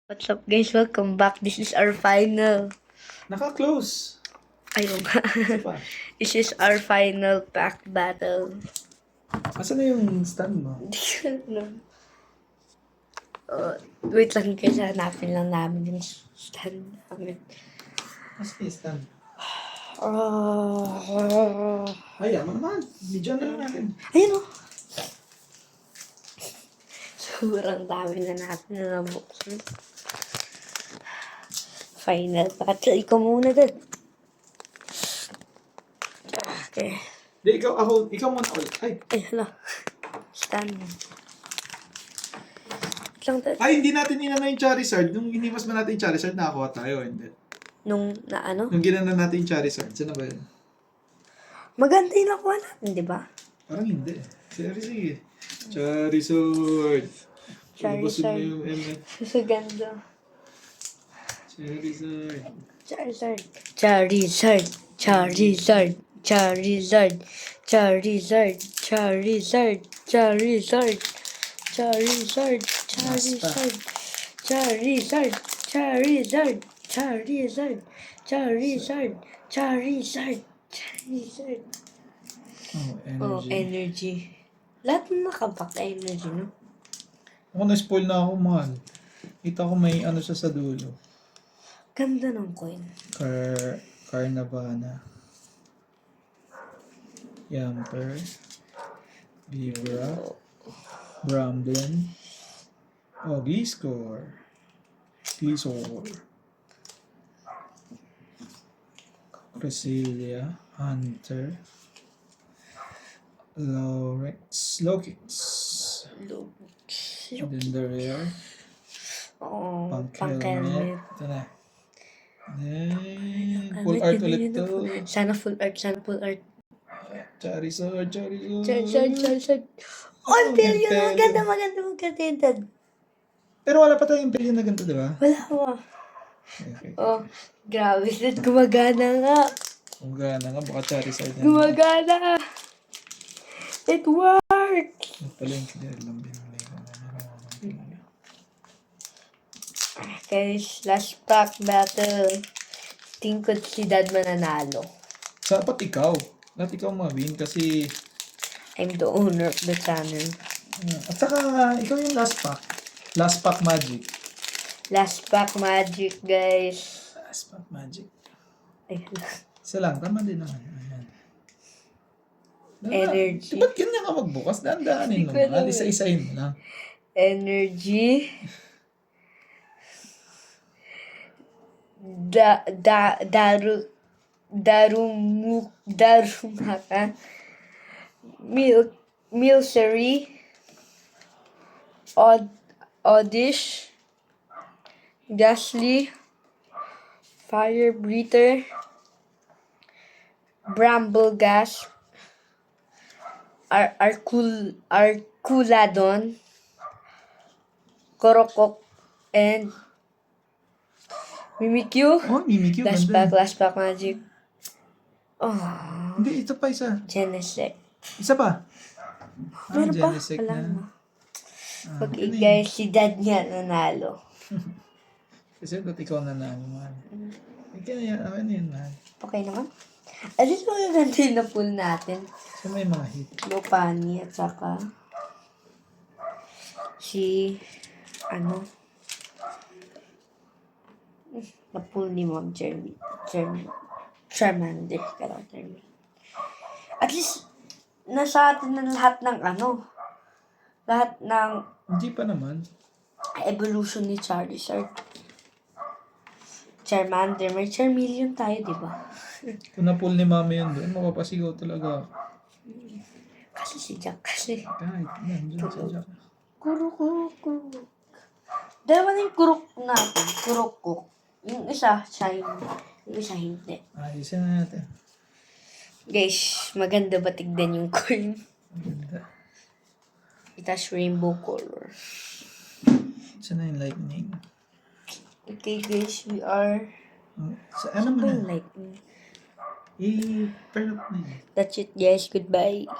What's up guys? Welcome back. This is our final. Naka-close. Ayun nga. Isa pa. This is our final pack battle. Asan na yung stand mo? Hindi ko alam. Wait lang guys. Hanapin lang namin yung stand namin. Asan yung stand? Ayun Ayan mo naman. Video na lang natin. o. Sobrang dami na natin na nabuksan. Final battle. Ikaw muna dad. Okay. Hindi, ikaw muna ulit. Ay, hala. Stand mo. Lang dad. Ay, hindi natin inana yung Charizard. Nung inimas ba natin yung Charizard, nakakuha tayo. Hindi. Nung na ano? Nung ginana natin yung Charizard, saan na ba yun? Maganda yung nakuha natin, di ba? Parang hindi. Sige. Charizard. Ubusin mo yung M. Ganda. Charizard. Oh, Energy. energy. Lahat na nakapak energy, no? Ako na-spoil na ako, man. Kita ko may ano siya sa dulo. Ganda ng coin. Carnavana. Yamper. Vibra. Bramblin. Oh, Gliscor. Cresselia. Hunter. Lokix. And then the rare. Oo, Pangkelmet. Ito na. Then, full Helmet, art yun, ulit yun, to. Sana full art. Charizard. Oh, Imperial. Maganda yung dad. Pero wala pa tayong Imperial na ganito, di ba? Wala ko. Okay. Oh, grabe. Dad, gumagana nga. Kung gana nga, baka Charizard na. Gumagana. It works. Ito pala yung clear lang binulay ko. Guys, last pack battle. Tingkod si dad mananalo. Dapat ikaw. Dapat ikaw mawin kasi... I'm the owner of the channel. At saka, ikaw yung last pack. Last pack magic. Last pack magic, guys. Last pack magic. Ay, Isa lang, tama din naman. Ayan. Energy. Ba't ganyan ka magbukas? Daan-daanin mo. Isa-isahin mo lang. Energy. Darumaka. Milcery. Oddish. Gasly. Fire Breather. Bramblegas. Arculadon. Korokok. And Mimikyu. Oh, Mimikyu. Last pack magic. Oh. Hindi, ito pa isa. Genesect. Isa pa. Meron pa? Genesect Wala na. na. Guys, si dad nga nanalo. Kasi ba't ikaw na naman? Ikaw na yan. Ako na yun, man. Okay naman. Alis mo yung ganda yung na-pull natin. So may mga hit. Lupani at saka si na-pull ni Mom Charmander. At least, nasa atin na lahat ng lahat ng Hindi pa naman. evolution ni Charizard. Charmander. May Charmeleon tayo, di ba? Kung na-pull ni mama yun doon, mapapasigaw talaga ako. Kasi si Jack kasi. Kahit, nandiyan sa Jack. Kuruk. Dalawa na yung kuruk natin. Kuruk. Yung isa, shine. Yung isa, hindi. Ayusin na natin. Guys, maganda ba tignan yung coin? Maganda. Itas rainbow color. Saan na yung lightning? Okay guys, we are... Sa ano mo Yung na? lightning. Turn up na yun. That's it guys, goodbye.